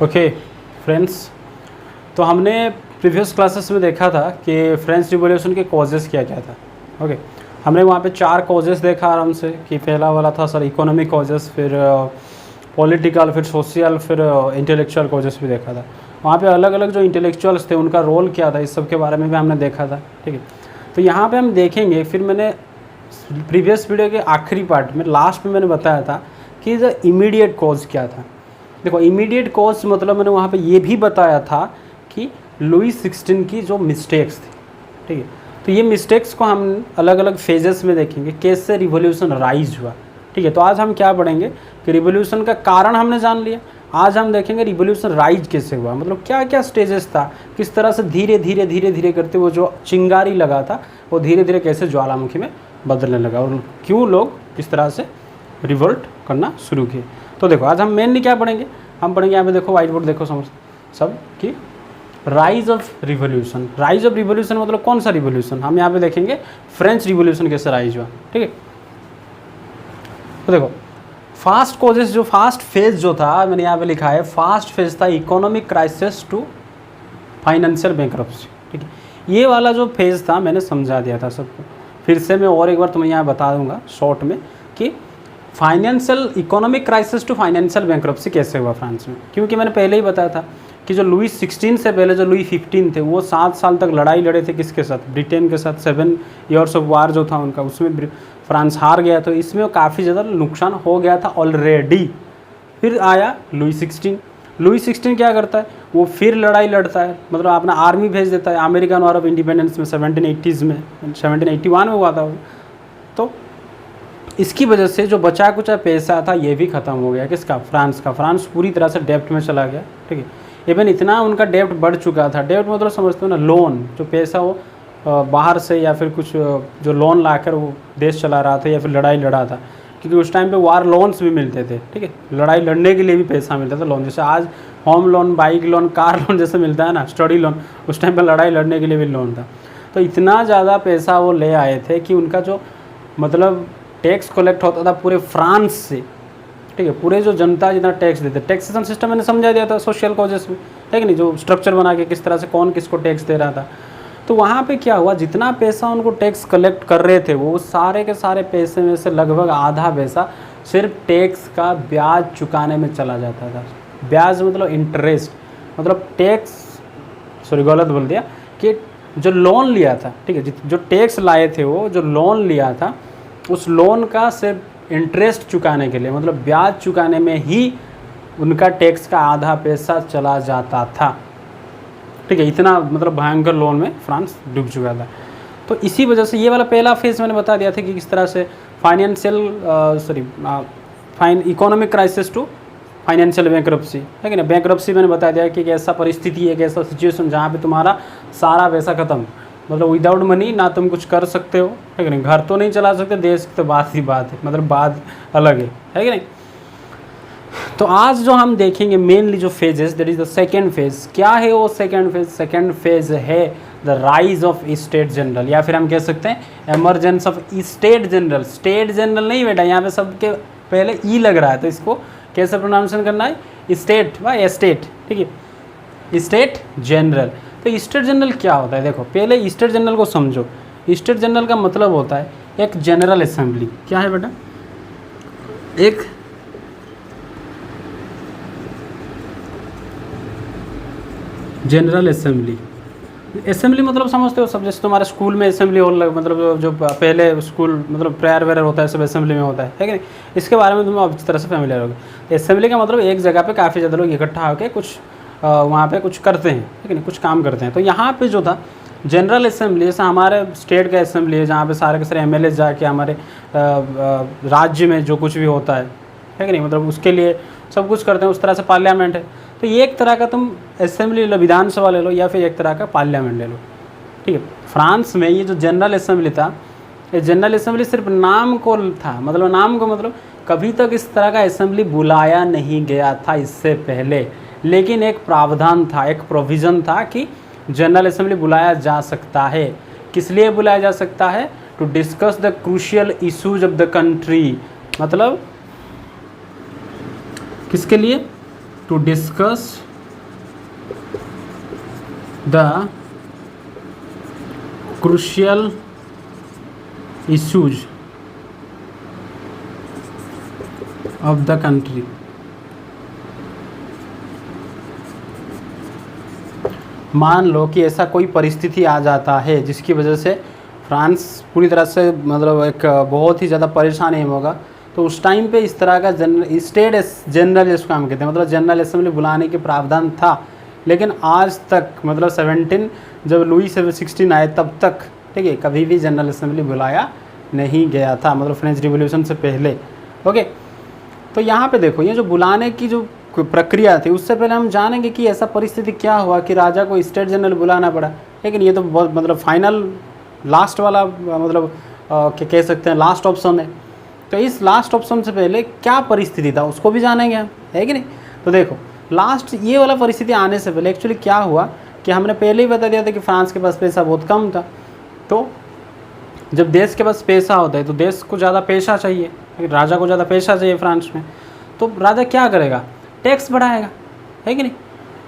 Okay friends, तो हमने previous classes में देखा था कि फ्रेंच रिवॉल्यूशन के कॉजेज़ क्या क्या था। ओके, हमने वहाँ पे 4 कॉजेज़ देखा आराम से कि पहला वाला था सर इकोनॉमिक कॉजेज़, फिर पॉलिटिकल, फिर सोशल, फिर इंटेलेक्चुअल कॉजेज़ भी देखा था। वहाँ पे अलग अलग जो इंटेलेक्चुअल्स थे उनका रोल क्या था, इस सब के बारे में भी हमने देखा था। ठीक है, तो यहाँ पे हम देखेंगे। फिर मैंने प्रीवियस वीडियो के आखिरी पार्ट में लास्ट में मैंने बताया था कि द इमीडिएट कॉज क्या था। देखो, इमीडिएट कॉज मतलब मैंने वहाँ पे ये भी बताया था कि लुई 16 की जो मिस्टेक्स थी। ठीक है, तो ये मिस्टेक्स को हम अलग अलग फेजेस में देखेंगे कैसे रिवॉल्यूशन राइज हुआ। ठीक है, तो आज हम क्या पढ़ेंगे कि रिवॉल्यूशन का कारण हमने जान लिया। आज हम देखेंगे रिवॉल्यूशन राइज कैसे हुआ, मतलब क्या क्या स्टेजेस था, किस तरह से धीरे धीरे धीरे धीरे करते वो जो चिंगारी लगा था वो धीरे धीरे कैसे ज्वालामुखी में बदलने लगा और क्यों लोग किस तरह से रिवोल्ट करना शुरू किए। तो देखो, आज हम मेनली क्या पढ़ेंगे, हम पढ़ेंगे यहाँ पे देखो व्हाइट बोर्ड देखो समझ सब कि rise of revolution. Rise of revolution मतलब कौन सा रिवॉल्यूशन, हम यहाँ पे देखेंगे फ्रेंच रिवॉल्यूशन कैसे राइज हुआ। ठीक है, तो देखो फास्ट कॉजेस, जो फास्ट फेज जो था मैंने यहाँ पे लिखा है, फास्ट फेज था economic crisis to financial bankruptcy. ठीक है, ये वाला जो फेज था मैंने समझा दिया था सबको, फिर से मैं और एक बार तुम्हें यहाँ बता दूंगा शॉर्ट में कि financial economic crisis to financial bankruptcy कैसे हुआ फ्रांस में। क्योंकि मैंने पहले ही बताया था कि जो लुई 16 से पहले जो लुई 15 थे वो 7 साल तक लड़ाई लड़े थे किसके साथ, ब्रिटेन के साथ। 7 ईयर्स ऑफ वार जो था उनका, उसमें फ्रांस हार गया, तो इसमें काफ़ी ज़्यादा नुकसान हो गया था ऑलरेडी। फिर आया लुई 16। लुई 16 क्या करता है, वो फिर लड़ाई लड़ता है, मतलब अपना आर्मी भेज देता है अमेरिकन वॉर ऑफ इंडिपेंडेंस में 1780s में, 1781 में हुआ था वो। तो इसकी वजह से जो बचा कुचा पैसा था ये भी ख़त्म हो गया, किसका, फ्रांस का। फ्रांस पूरी तरह से डेब्ट में चला गया। ठीक है, इवन इतना उनका डेब्ट बढ़ चुका था, डेब्ट मतलब समझते हो ना, लोन, जो पैसा वो बाहर से या फिर कुछ जो लोन लाकर वो देश चला रहा था या फिर लड़ाई लड़ा था, क्योंकि उस टाइम पे वार लोन्स भी मिलते थे। ठीक है, लड़ाई लड़ने के लिए भी पैसा मिलता था लोन, जैसे आज home loan, bike loan, car loan जैसे मिलता है ना, स्टडी लोन, उस टाइम पे लड़ाई लड़ने के लिए भी लोन था। तो इतना ज़्यादा पैसा वो ले आए थे कि उनका जो मतलब टैक्स कलेक्ट होता था पूरे फ्रांस से। ठीक है, पूरे जो जनता जितना टैक्स देते, टैक्सेशन सिस्टम मैंने समझा दिया था सोशल कॉजेस में, है कि नहीं, जो स्ट्रक्चर बना के किस तरह से कौन किसको टैक्स दे रहा था। तो वहाँ पे क्या हुआ, जितना पैसा उनको टैक्स कलेक्ट कर रहे थे वो सारे के सारे पैसे में से लगभग आधा पैसा सिर्फ टैक्स का ब्याज चुकाने में चला जाता था। ब्याज मतलब इंटरेस्ट, मतलब टैक्स, सॉरी गलत बोल दिया, कि जो लोन लिया था, ठीक है, जो टैक्स लाए थे वो जो लोन लिया था उस लोन का सिर्फ इंटरेस्ट चुकाने के लिए, मतलब ब्याज चुकाने में ही उनका टैक्स का आधा पैसा चला जाता था। ठीक है, इतना मतलब भयंकर लोन में फ्रांस डूब चुका था। तो इसी वजह से ये वाला पहला फेज मैंने बता दिया था कि किस तरह से economic crisis to financial bankruptcy, है कि ना। बैंकरप्सी मैंने बता दिया कि एक ऐसा परिस्थिति है, एक ऐसा सिचुएशन जहाँ पे तुम्हारा सारा पैसा खत्म, मतलब विदाउट मनी ना तुम कुछ कर सकते हो, है कि नहीं। घर तो नहीं चला सकते, देश की तो बात ही बात है, मतलब बात अलग है कि नहीं। तो आज जो हम देखेंगे मेनली जो phases, that is the second phase. क्या है वो सेकेंड फेज? सेकेंड फेज है the rise of state general, या फिर हम कह सकते हैं emergence of state general. State general नहीं बेटा, यहाँ पे सबके पहले ई लग रहा है, तो इसको कैसे प्रोनाउंसिएशन करना है, स्टेट व एस्टेट। ठीक है, स्टेट जनरल। तो स्टेट जनरल क्या होता है, देखो पहले स्टेट जनरल को समझो। स्टेट जनरल का मतलब होता है एक जनरल असेंबली। क्या है बेटा? एक जनरल असेंबली। असेंबली मतलब समझते हो सब, जैसे तुम्हारे स्कूल में असेंबली हॉल, मतलब जो पहले स्कूल मतलब प्रेयर वेयर होता है सब असेंबली में होता है कि नहीं। इसके बारे में तुम अच्छी तरह से फैमिलियर होगे। असेंबली का मतलब एक जगह पे काफ़ी ज़्यादा लोग इकट्ठा होकर कुछ वहाँ पे कुछ करते हैं, ठीक है नहीं, कुछ काम करते हैं। तो यहाँ पे जो था जनरल असेंबली, जैसे हमारे स्टेट का असेंबली है जहाँ पे सारे के सारे एमएलए जाके हमारे राज्य में जो कुछ भी होता है कि नहीं, मतलब उसके लिए सब कुछ करते हैं, उस तरह से पार्लियामेंट है। तो ये एक तरह का तुम असेंबली ले लो, विधानसभा ले लो, या फिर एक तरह का पार्लियामेंट ले लो। ठीक है, फ्रांस में ये जो जनरल असेंबली था, ये जनरल असेंबली सिर्फ नाम को था, मतलब नाम को, मतलब कभी तक इस तरह का असेंबली बुलाया नहीं गया था इससे पहले। लेकिन एक प्रावधान था, एक प्रोविज़न था कि जनरल असेंबली बुलाया जा सकता है। किस लिए बुलाया जा सकता है? To discuss the crucial issues of the country. मतलब किसके लिए? To discuss the crucial issues of the country. मान लो कि ऐसा कोई परिस्थिति आ जाता है जिसकी वजह से फ्रांस पूरी तरह से मतलब एक बहुत ही ज़्यादा परेशानी में होगा, तो उस टाइम पे इस तरह का स्टेट जनरल जिसको हम कहते हैं, मतलब जनरल असेंबली बुलाने के प्रावधान था। लेकिन आज तक मतलब 17 जब लुई 16 आए तब तक, ठीक है, कभी भी जनरल असेंबली बुलाया नहीं गया था, मतलब फ्रेंच रिवॉल्यूशन से पहले। ओके, तो यहाँ पे देखो ये जो बुलाने की जो प्रक्रिया थी, उससे पहले हम जानेंगे कि ऐसा परिस्थिति क्या हुआ कि राजा को स्टेट जनरल बुलाना पड़ा। लेकिन ये तो बहुत मतलब फाइनल लास्ट वाला मतलब कह सकते हैं लास्ट ऑप्शन है। तो इस लास्ट ऑप्शन से पहले क्या परिस्थिति था उसको भी जानेंगे हम, है कि नहीं। तो देखो लास्ट ये वाला परिस्थिति आने से पहले एक्चुअली क्या हुआ कि हमने पहले ही बता दिया था कि फ्रांस के पास पैसा बहुत कम था। तो जब देश के पास पैसा होता है तो देश को ज़्यादा पैसा चाहिए, राजा को ज़्यादा पैसा चाहिए फ्रांस में, तो राजा क्या करेगा, टैक्स बढ़ाएगा, है कि नहीं।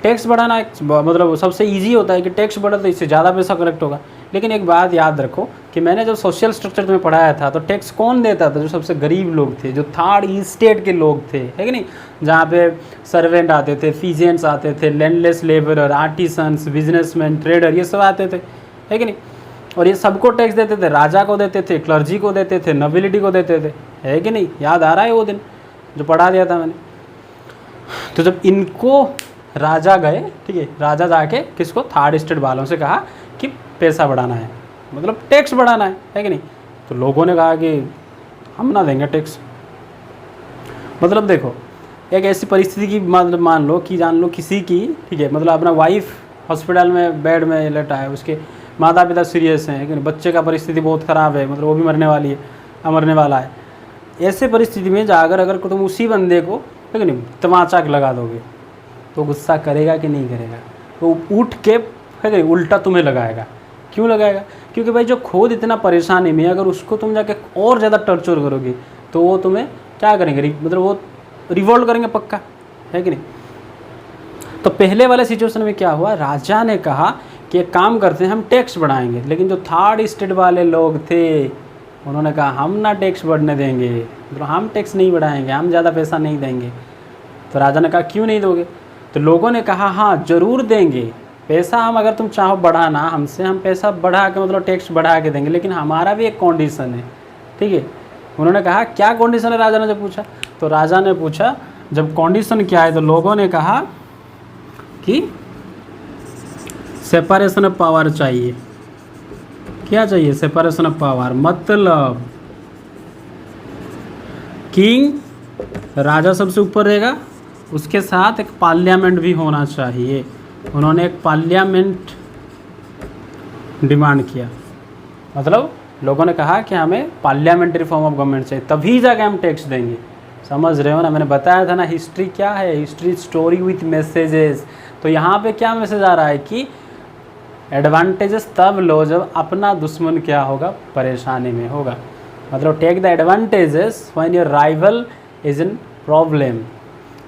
टैक्स बढ़ाना मतलब सबसे इजी होता है कि टैक्स बढ़ा तो इससे ज़्यादा पैसा कलेक्ट होगा। लेकिन एक बात याद रखो कि मैंने जब सोशल स्ट्रक्चर में पढ़ाया था तो टैक्स कौन देता था, जो सबसे गरीब लोग थे, जो थर्ड स्टेट के लोग थे, है कि नहीं, जहाँ पे सर्वेंट आते थे, फीजेंट्स आते थे, landless labourer, artisans, businessman, trader, ये सब आते थे, है कि नहीं। और ये सबको टैक्स देते थे, राजा को देते थे, क्लर्जी को देते थे, नोबिलिटी को देते थे, है कि नहीं। याद आ रहा है वो दिन जो पढ़ा दिया था मैंने। तो जब इनको राजा गए, ठीक है, राजा जाके किसको, थर्ड स्टेट वालों से कहा कि पैसा बढ़ाना है, मतलब टैक्स बढ़ाना है कि नहीं। तो लोगों ने कहा कि हम ना देंगे टैक्स। मतलब देखो एक ऐसी परिस्थिति की मतलब मान लो कि जान लो किसी की, ठीक है, मतलब अपना वाइफ हॉस्पिटल में बेड में लेटा है, उसके माता पिता सीरियस हैं, लेकिन बच्चे का परिस्थिति बहुत ख़राब है, मतलब वो भी मरने वाली है, मरने वाला है। ऐसे परिस्थिति में जाकर अगर तुम उसी बंदे को, है नहीं, तमाचा लगा दोगे तो गुस्सा करेगा कि नहीं करेगा, तो उठ के है नहीं उल्टा तुम्हें लगाएगा। क्यों लगाएगा, क्योंकि भाई जो खुद इतना परेशानी में, अगर उसको तुम जाके और ज़्यादा टर्चर करोगे तो वो तुम्हें क्या करेंगे, मतलब वो रिवोल्ट करेंगे पक्का, है कि नहीं। तो पहले वाले सिचुएशन में क्या हुआ, राजा ने कहा कि एक काम करते हैं हम टैक्स बढ़ाएंगे, लेकिन जो थर्ड स्टेट वाले लोग थे उन्होंने कहा हम ना टैक्स बढ़ने देंगे, मतलब हम टैक्स नहीं बढ़ाएंगे, हम ज़्यादा पैसा नहीं देंगे। तो राजा ने कहा क्यों नहीं दोगे, तो लोगों ने कहा हाँ ज़रूर देंगे पैसा, हम अगर तुम चाहो बढ़ाना हमसे, हम पैसा बढ़ा के मतलब टैक्स बढ़ा के देंगे, लेकिन हमारा भी एक कंडीशन है, ठीक है। उन्होंने कहा क्या कंडीशन है, राजा ने जब पूछा, तो राजा ने पूछा जब कंडीशन क्या है, तो लोगों ने कहा कि सेपरेशन ऑफ पावर चाहिए। क्या चाहिए, सेपरेशन ऑफ पावर, मतलब किंग राजा सबसे ऊपर रहेगा, उसके साथ एक पार्लियामेंट भी होना चाहिए। उन्होंने एक पार्लियामेंट डिमांड किया, मतलब लोगों ने कहा कि हमें पार्लियामेंट्री फॉर्म ऑफ गवर्नमेंट चाहिए, तभी जाके हम टैक्स देंगे। समझ रहे हो ना, मैंने बताया था ना हिस्ट्री क्या है, हिस्ट्री स्टोरी विथ मैसेजेस। तो यहाँ पे क्या मैसेज आ रहा है कि एडवांटेजेस तब लो जब अपना दुश्मन क्या होगा, परेशानी में होगा, मतलब take the advantages when your rival is in problem.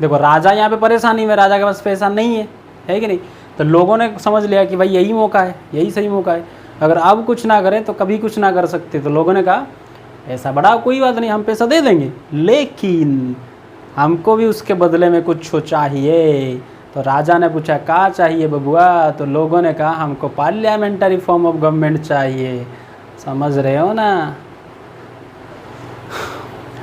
देखो राजा यहाँ पे परेशानी में, राजा के पास पैसा नहीं है कि नहीं। तो लोगों ने समझ लिया कि भाई यही मौका है, यही सही मौका है, अगर अब कुछ ना करें तो कभी कुछ ना कर सकते। तो लोगों ने कहा ऐसा बड़ा कोई बात नहीं, हम पैसा दे देंगे, लेकिन हमको भी उसके बदले में कुछ चाहिए। तो राजा ने पूछा क्या चाहिए बबुआ, तो लोगों ने कहा हमको पार्लियामेंट्री फॉर्म ऑफ गवर्नमेंट चाहिए। समझ रहे हो ना,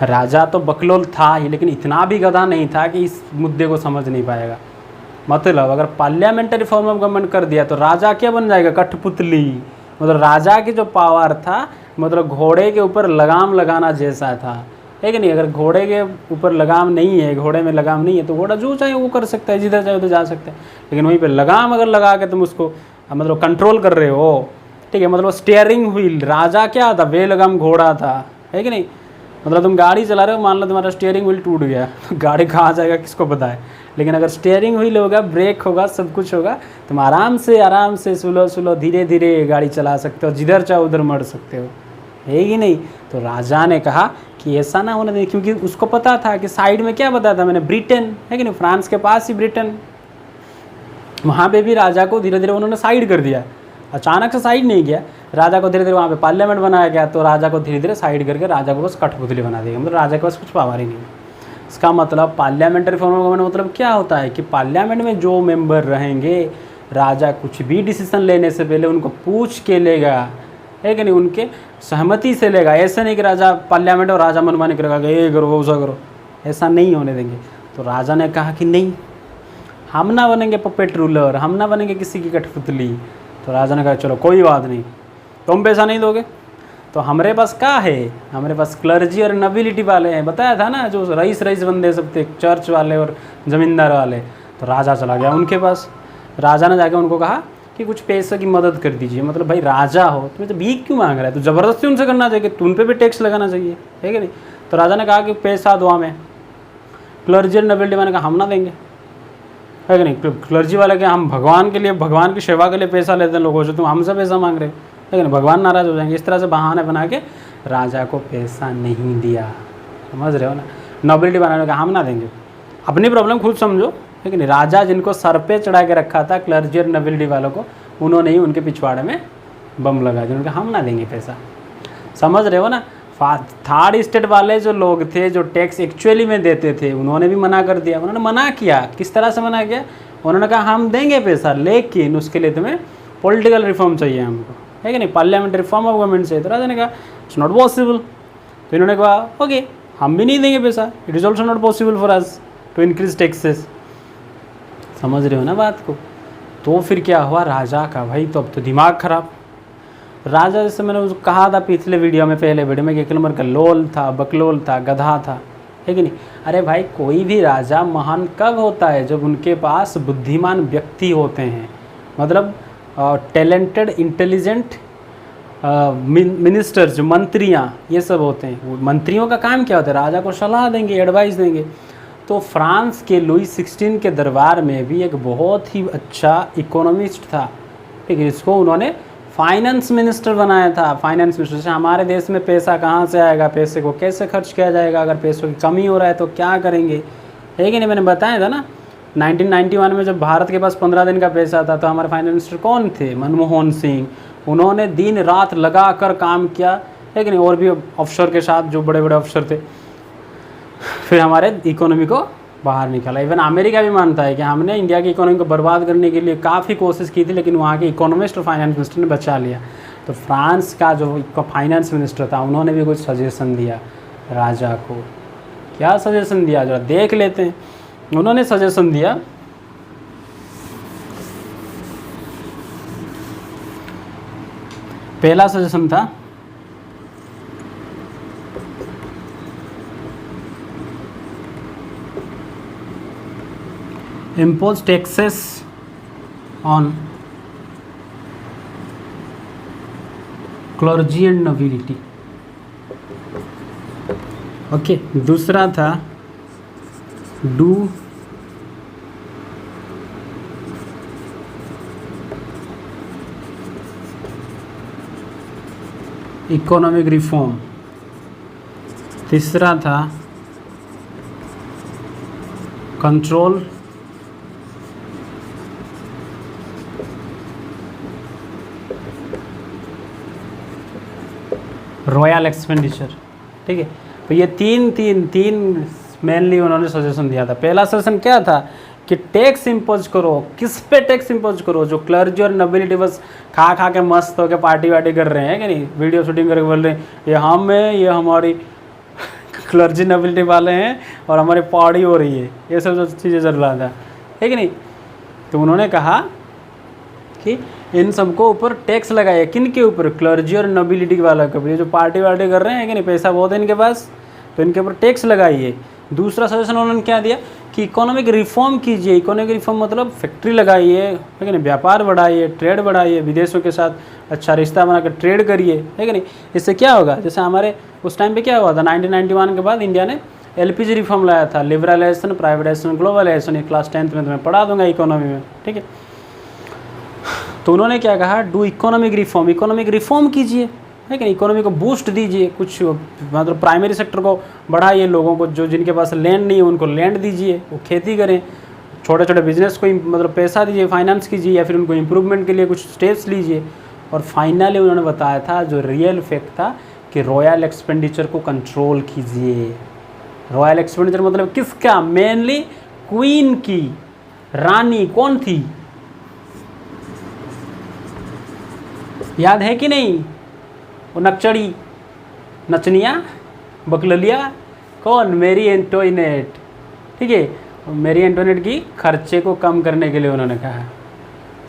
राजा तो बकलोल था ही, लेकिन इतना भी गधा नहीं था कि इस मुद्दे को समझ नहीं पाएगा। मतलब अगर पार्लियामेंट्री फॉर्म ऑफ गवर्नमेंट कर दिया तो राजा क्या बन जाएगा, कठपुतली। मतलब राजा की जो पावर था, मतलब घोड़े के ऊपर लगाम लगाना जैसा था, है कि नहीं। अगर घोड़े के ऊपर लगाम नहीं है, घोड़े में लगाम नहीं है, तो घोड़ा जो चाहे वो कर सकता है, जिधर चाहे उधर जा सकता है। लेकिन वहीं पे लगाम अगर लगा के तुम उसको मतलब कंट्रोल कर रहे हो, ठीक है, मतलब स्टीयरिंग व्हील, राजा क्या था, बेलगाम घोड़ा था, है कि नहीं। मतलब तुम गाड़ी चला रहे हो, मान लो तुम्हारा स्टीयरिंग व्हील टूट गया, गाड़ी कहाँ जाएगा किसको पता है। लेकिन अगर स्टीयरिंग व्हील होगा, ब्रेक होगा, सब कुछ होगा, तुम आराम से स्लो स्लो धीरे धीरे गाड़ी चला सकते हो, जिधर चाहे उधर मर सकते हो, है कि नहीं। तो राजा ने कहा कि ऐसा ना होना चाहिए, क्योंकि उसको पता था कि साइड में क्या बताया था मैंने, ब्रिटेन, है कि नहीं, फ्रांस के पास ही ब्रिटेन, वहाँ पे भी राजा को धीरे धीरे उन्होंने साइड कर दिया, अचानक से साइड नहीं किया, राजा को धीरे धीरे वहाँ पे पार्लियामेंट बनाया गया, तो राजा को धीरे धीरे साइड करके राजा को बस कठपुतली बना दिया, मतलब राजा के पास कुछ पावर ही नहीं है। इसका मतलब पार्लियामेंट्री फॉर्म ऑफ गवर्नमेंट मतलब क्या होता है कि पार्लियामेंट में जो मेंबर रहेंगे, राजा कुछ भी डिसीजन लेने से पहले उनको पूछ के लेगा, है कि नहीं, उनके सहमति से लेगा। ऐसा नहीं कि राजा पार्लियामेंट और राजा मनमानी करेगा कि ये करो वैसा करो, ऐसा नहीं होने देंगे। तो राजा ने कहा कि नहीं, हम ना बनेंगे पपेट रूलर, हम ना बनेंगे किसी की कठपुतली। तो राजा ने कहा चलो कोई बात नहीं, तुम पैसा नहीं दोगे तो हमारे पास क्या है, हमारे पास क्लर्जी और नोबिलिटी वाले हैं, बताया था ना, जो रईस बंदे सब थे, चर्च वाले और ज़मींदार वाले। तो राजा चला गया उनके पास, राजा ने जाके उनको कहा कि कुछ पैसे की मदद कर दीजिए, मतलब भाई राजा हो तुम्हें तो भीख क्यों मांग रहा है, तो ज़बरदस्ती उनसे करना चाहिए, तो उन पर भी टैक्स लगाना चाहिए, है कि नहीं। तो राजा ने कहा कि पैसा दो हमें, क्लर्जी और नोबिलिटी वाले कहा हम ना देंगे, है कि नहीं। क्लर्जी वाले के हम भगवान के लिए, भगवान की सेवा के लिए पैसा लेते हैं लोगों से, तुम हमसे पैसा मांग रहे हो, है कि नहीं, भगवान नाराज़ हो जाएंगे। इस तरह से बहाने बना के राजा को पैसा नहीं दिया, समझ रहे हो ना। नोबिलिटी बनाने का हम ना देंगे, अपनी प्रॉब्लम खुद समझो, है कि नहीं। राजा जिनको सर पे चढ़ा के रखा था क्लर्जी और नोबिलिटी वालों को, उन्होंने ही उनके पिछवाड़े में बम लगा दिया, उनका हम ना देंगे पैसा, समझ रहे हो ना। थर्ड स्टेट वाले जो लोग थे जो टैक्स एक्चुअली में देते थे, उन्होंने भी मना कर दिया, उन्होंने मना किया। किस तरह से मना किया, उन्होंने कहा हम देंगे पैसा, लेकिन उसके लिए तुम्हें पॉलिटिकल रिफॉर्म चाहिए हमको, है कि नहीं, पार्लियामेंट्री रिफॉर्म ऑफ गवर्नमेंट चाहिए। तो राजा ने कहा इट्स नॉट पॉसिबल। तो इन्होंने कहा ओके हम भी नहीं देंगे पैसा, it is also not possible for us to increase taxes, समझ रहे हो ना बात को। तो फिर क्या हुआ, राजा का भाई तो अब तो दिमाग खराब। राजा जैसे मैंने उसको कहा था पिछले वीडियो में, पहले वीडियो में, कि एक नंबर का लोल था, बकलोल था, गधा था, है कि नहीं। अरे भाई कोई भी राजा महान कब होता है, जब उनके पास बुद्धिमान व्यक्ति होते हैं, मतलब टैलेंटेड इंटेलिजेंट मिनिस्टर्स, जो मंत्रियाँ ये सब होते हैं। मंत्रियों का काम क्या होता है, राजा को सलाह देंगे, एडवाइस देंगे। तो फ्रांस के लुई 16 के दरबार में भी एक बहुत ही अच्छा इकोनॉमिस्ट था, ठीक है, इसको उन्होंने फाइनेंस मिनिस्टर बनाया था। फाइनेंस मिनिस्टर से हमारे देश में पैसा कहाँ से आएगा, पैसे को कैसे खर्च किया जाएगा, अगर पैसों की कमी हो रहा है तो क्या करेंगे, है कि नहीं। मैंने बताया था ना 1991 में जब भारत के पास 15 दिन का पैसा था, तो हमारे फाइनेंस मिनिस्टर कौन थे, मनमोहन सिंह। उन्होंने दिन रात लगा कर काम किया, है कि नहीं, और भी अफसर के साथ जो बड़े बड़े अफसर थे, फिर हमारे इकोनॉमी को बाहर निकाला। इवन अमेरिका भी मानता है कि हमने इंडिया की इकोनॉमी को बर्बाद करने के लिए काफ़ी कोशिश की थी, लेकिन वहाँ के इकोनॉमिस्ट और फाइनेंस मिनिस्टर ने बचा लिया। तो फ्रांस का जो फाइनेंस मिनिस्टर था, उन्होंने भी कुछ सजेशन दिया राजा को। क्या सजेशन दिया जरा देख लेते हैं। उन्होंने सजेशन दिया, पहला सजेशन था impose taxes on clergy and nobility। Okay, दूसरा था डू इकोनॉमिक रिफॉर्म। तीसरा था कंट्रोल रॉयल एक्सपेंडिचर, ठीक है। तो ये तीन मेनली उन्होंने सजेशन दिया था। पहला सजेशन क्या था कि टैक्स इम्पोज करो। किस पे टैक्स इम्पोज करो, जो क्लर्जी और नोबिलिटी बस खा खा के मस्त होकर पार्टी वार्टी कर रहे हैं कि नहीं, वीडियो शूटिंग करके बोल रहे हैं ये हम है, ये हमारी क्लर्जी नोबिलिटी वाले हैं और हमारी पार्टी हो रही है, ये सब जो चीज़ें चल रहा था, है कि नहीं। तो उन्होंने कहा कि इन सबको ऊपर टैक्स लगाए। किन के ऊपर, क्लर्जी और नोबिलिटी वाला के ऊपर, ये जो पार्टी वार्टी कर रहे हैं कि नहीं, पैसा बहुत है इनके पास, तो इनके ऊपर टैक्स लगाइए। दूसरा सजेशन उन्होंने क्या दिया कि इकोनॉमिक रिफॉर्म कीजिए। इकोनॉमिक रिफॉर्म मतलब फैक्ट्री लगाइए, है कि नहीं, व्यापार बढ़ाइए, ट्रेड बढ़ाइए, विदेशों के साथ अच्छा रिश्ता बनाकर ट्रेड करिए, है कि नहीं। इससे क्या होगा, जैसे हमारे उस टाइम पे क्या हुआ था, 1991 के बाद इंडिया ने LPG रिफॉर्म लाया था, लिबरलाइजेशन, प्राइवेटाइजेशन, ग्लोबलाइजेशन। ये क्लास 10th में तुम्हें पढ़ा दूंगा इकोनॉमी में, ठीक है। तो उन्होंने क्या कहा, do economic reform, economic reform कीजिए, है कि नहीं, इकोनॉमी को बूस्ट दीजिए, कुछ मतलब प्राइमरी सेक्टर को बढ़ाइए, लोगों को जो जिनके पास लैंड नहीं है उनको लैंड दीजिए, वो खेती करें, छोटे छोटे बिजनेस को मतलब पैसा दीजिए, फाइनेंस कीजिए, या फिर उनको इम्प्रूवमेंट के लिए कुछ स्टेप्स लीजिए। और फाइनली उन्होंने बताया था जो रियल फैक्ट था कि रॉयल एक्सपेंडिचर को कंट्रोल कीजिए। रॉयल एक्सपेंडिचर मतलब किसका? मेनली क्वीन की। रानी कौन थी, याद है कि नहीं? वो नक्चड़ी, नचनिया, बकललिया, कौन? मैरी एंटोइनेट। ठीक है, मैरी एंटोइनेट की खर्चे को कम करने के लिए उन्होंने कहा।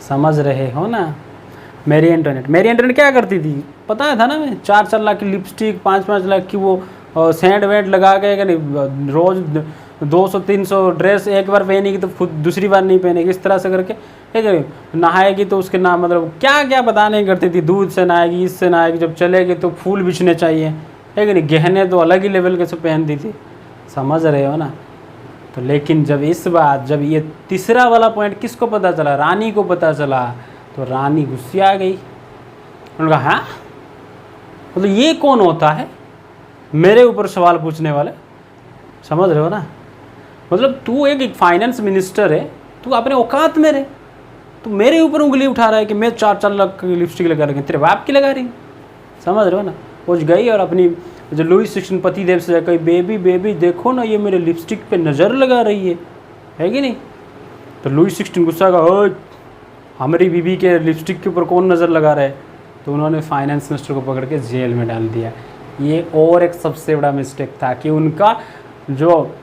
समझ रहे हो ना? मैरी एंटोइनेट क्या करती थी पता था ना? मैं 4-4 लाख की लिपस्टिक, 5-5 लाख की वो सेंट वेंट लगा के, रोज़ 200-300 ड्रेस एक बार पहनेगी तो खुद दूसरी बार नहीं पहनेगी, इस तरह से करके। ठीक है, नहाएगी तो उसके नाम मतलब क्या क्या पता नहीं करती थी। दूध से नहाएगी, इससे नहाएगी, जब चलेगी तो फूल बिछने चाहिए, है कि नहीं? गहने तो अलग ही लेवल के से पहनती थी। समझ रहे हो ना? तो लेकिन जब इस बात, जब ये तीसरा वाला पॉइंट किसको पता चला? रानी को पता चला। तो रानी गुस्से आ गई। उन्होंने कहा हाँ, मतलब ये कौन होता है मेरे ऊपर सवाल पूछने वाले? समझ रहे हो ना? मतलब तू एक फाइनेंस मिनिस्टर है, तू अपने औकात में रहे, तू मेरे ऊपर उंगली उठा रहा है कि मैं 4-4 लाख की लिपस्टिक लगा रही, तेरे बाप की लगा रही। समझ रहे हो ना? वो गई और अपनी जो लुईस 16 पतिदेव से कही, बेबी बेबी देखो ना, ये मेरे लिपस्टिक पे नज़र लगा रही है कि नहीं? तो लुईस 16 गुस्सा का, हमारी बीबी के लिपस्टिक के ऊपर कौन नज़र लगा रहा है? तो उन्होंने फाइनेंस मिनिस्टर को पकड़ के जेल में डाल दिया। ये और एक सबसे बड़ा मिस्टेक था कि उनका जो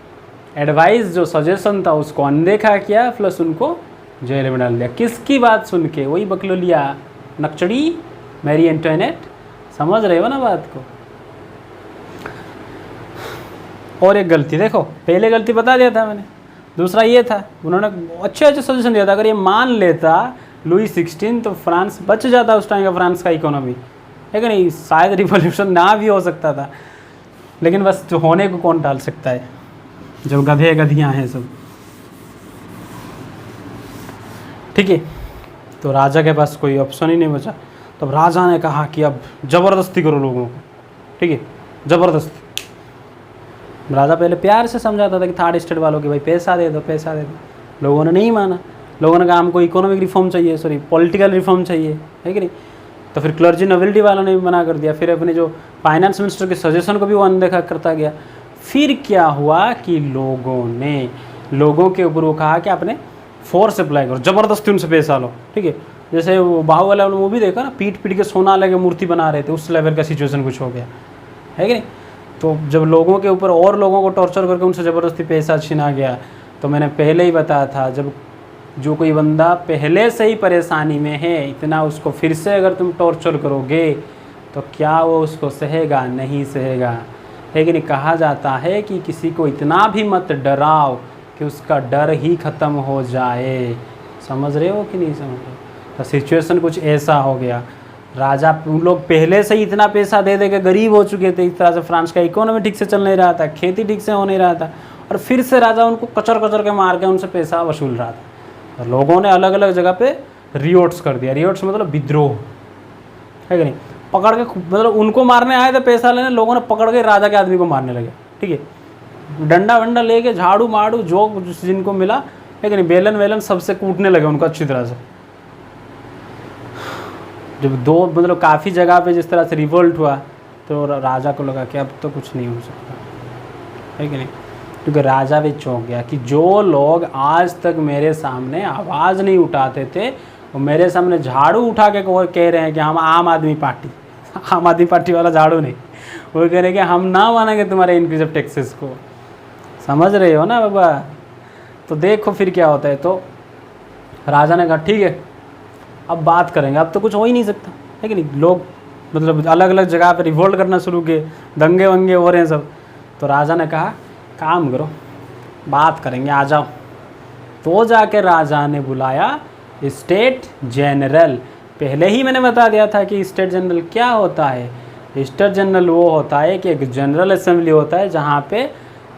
एडवाइस, जो सजेशन था, उसको अनदेखा किया, प्लस उनको जेल में डाल दिया। किसकी बात सुन के? वही बकलोलिया, नक्चड़ी, मैरी एंटोइनेट। समझ रहे हो ना बात को? और एक गलती देखो, पहले गलती बता दिया था मैंने, दूसरा ये था उन्होंने अच्छे सजेशन दिया था। अगर ये मान लेता लुईस 16 तो फ्रांस बच जाता उस टाइम का, फ्रांस का इकोनॉमी, है कि नहीं? शायद रिवॉल्यूशन ना भी हो सकता था, लेकिन बस जो होने को कौन टाल सकता है, जब गधे गधियाँ हैं सब। ठीक है, तो राजा के पास कोई ऑप्शन ही नहीं बचा। तब राजा ने कहा कि अब ज़बरदस्ती करो लोगों को। ठीक है, ज़बरदस्ती। राजा पहले प्यार से समझाता था कि थर्ड स्टेट वालों की भाई पैसा दे दो, पैसा दे दो। लोगों ने नहीं माना। लोगों ने कहा हमको इकोनॉमिक रिफॉर्म चाहिए, सॉरी पॉलिटिकल रिफॉर्म चाहिए, है कि नहीं? तो फिर क्लर्जी नोबिलिटी वालों ने भी मना कर दिया। फिर अपने जो फाइनेंस मिनिस्टर के सजेशन को भी वो अनदेखा करता गया। फिर क्या हुआ कि लोगों के ऊपर वो कहा कि आपने फोर्स अप्लाई करो, ज़बरदस्ती उनसे पैसा लो। ठीक है, जैसे वो बाहुबली वाला मूवी देखा ना, पीट पीट के सोना लगे मूर्ति बना रहे थे, उस लेवल का सिचुएशन कुछ हो गया, है कि नहीं? तो जब लोगों के ऊपर और लोगों को टॉर्चर करके उनसे ज़बरदस्ती पैसा छीना गया, तो मैंने पहले ही बताया था, जब जो कोई बंदा पहले से ही परेशानी में है, इतना उसको फिर से अगर तुम टॉर्चर करोगे तो क्या वो उसको सहेगा? नहीं सहेगा, है कि नहीं? कहा जाता है कि किसी को इतना भी मत डराओ कि उसका डर ही ख़त्म हो जाए। समझ रहे हो कि नहीं समझ रहे? तो सिचुएशन कुछ ऐसा हो गया। राजा, उन लोग पहले से ही इतना पैसा दे दे के गरीब हो चुके थे। इस तरह से फ्रांस का इकोनॉमी ठीक से चल नहीं रहा था, खेती ठीक से हो नहीं रहा था, और फिर से राजा उनको कचर कचर के मार के उनसे पैसा वसूल रहा था। और लोगों ने अलग अलग जगह पे रियोट्स कर दिया। रियोट्स मतलब विद्रोह, है कि नहीं? पकड़ के, मतलब उनको मारने आए थे पैसा लेने, लोगों ने पकड़ के राजा के आदमी को मारने लगे। ठीक है, डंडा वंडा लेके, झाड़ू माड़ू जो जिनको मिला, है कि नहीं, बेलन वेलन सबसे कूटने लगे उनको अच्छी तरह से। जब दो मतलब काफ़ी जगह पे जिस तरह से रिवोल्ट हुआ, तो राजा को लगा कि अब तो कुछ नहीं हो सकता, है कि नहीं? क्योंकि राजा भी चौंक गया कि जो लोग आज तक मेरे सामने आवाज़ नहीं उठाते थे, वो मेरे सामने झाड़ू उठा के कह रहे हैं कि हम आम आदमी पार्टी, आम आदमी पार्टी वाला झाड़ू नहीं, वो कह रहे हैं कि हम ना मानेंगे तुम्हारे इंक्रीज ऑफ टैक्सेस को। समझ रहे हो ना बाबा? तो देखो फिर क्या होता है। तो राजा ने कहा ठीक है, अब बात करेंगे, अब तो कुछ हो ही नहीं सकता, है कि नहीं? लोग मतलब अलग अलग जगह पे रिवोल्ट करना शुरू किए, दंगे वंगे हो रहे हैं सब। तो राजा ने कहा काम करो, बात करेंगे, आ जाओ। तो जाके राजा ने बुलाया स्टेट जनरल। पहले ही मैंने बता दिया था कि स्टेट जनरल क्या होता है। स्टेट जनरल वो होता है कि एक जनरल असेंबली होता है जहाँ पे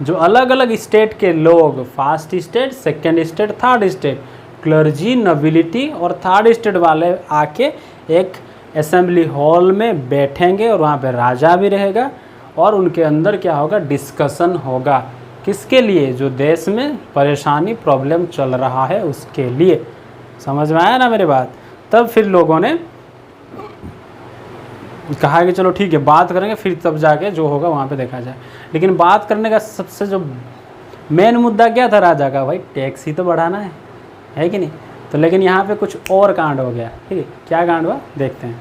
जो अलग अलग स्टेट के लोग, first state, second state, third state, clergy, nobility और थर्ड स्टेट वाले आके एक असेंबली हॉल में बैठेंगे, और वहाँ पे राजा भी रहेगा, और उनके अंदर क्या होगा? डिस्कशन होगा। किसके लिए? जो देश में परेशानी प्रॉब्लम चल रहा है उसके लिए। समझ में आया ना मेरी बात? तब फिर लोगों ने कहा कि चलो ठीक है बात करेंगे, फिर तब जाके जो होगा वहाँ पे देखा जाए। लेकिन बात करने का सबसे जो मेन मुद्दा क्या था राजा का? भाई टैक्स ही तो बढ़ाना है कि नहीं? तो लेकिन यहाँ पे कुछ और कांड हो गया। ठीक है, क्या कांड हुआ देखते हैं।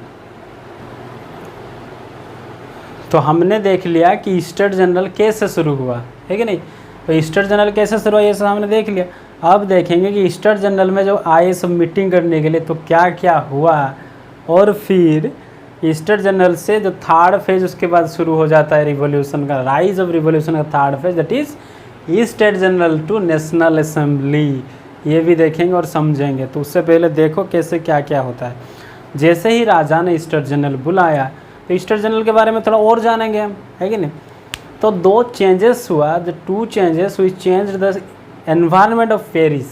तो हमने देख लिया कि स्टेट जनरल कैसे शुरू हुआ है कि नहीं? तो स्टेट जनरल कैसे शुरू हुआ ये सब हमने देख लिया। अब देखेंगे कि स्टेट जनरल में जो आए सब मीटिंग करने के लिए तो क्या क्या हुआ, और फिर स्टेट जनरल से जो थर्ड फेज उसके बाद शुरू हो जाता है रिवॉल्यूशन का, राइज ऑफ रिवॉल्यूशन का third phase, that is state general to national assembly. ये भी देखेंगे और समझेंगे। तो उससे पहले देखो कैसे क्या क्या होता है। जैसे ही राजा ने स्टेट जनरल बुलाया तो स्टेट जनरल के बारे में थोड़ा और जानेंगे हम, है कि नहीं? तो दो चेंजेस हुआ, the two changes which changed the environment of Paris,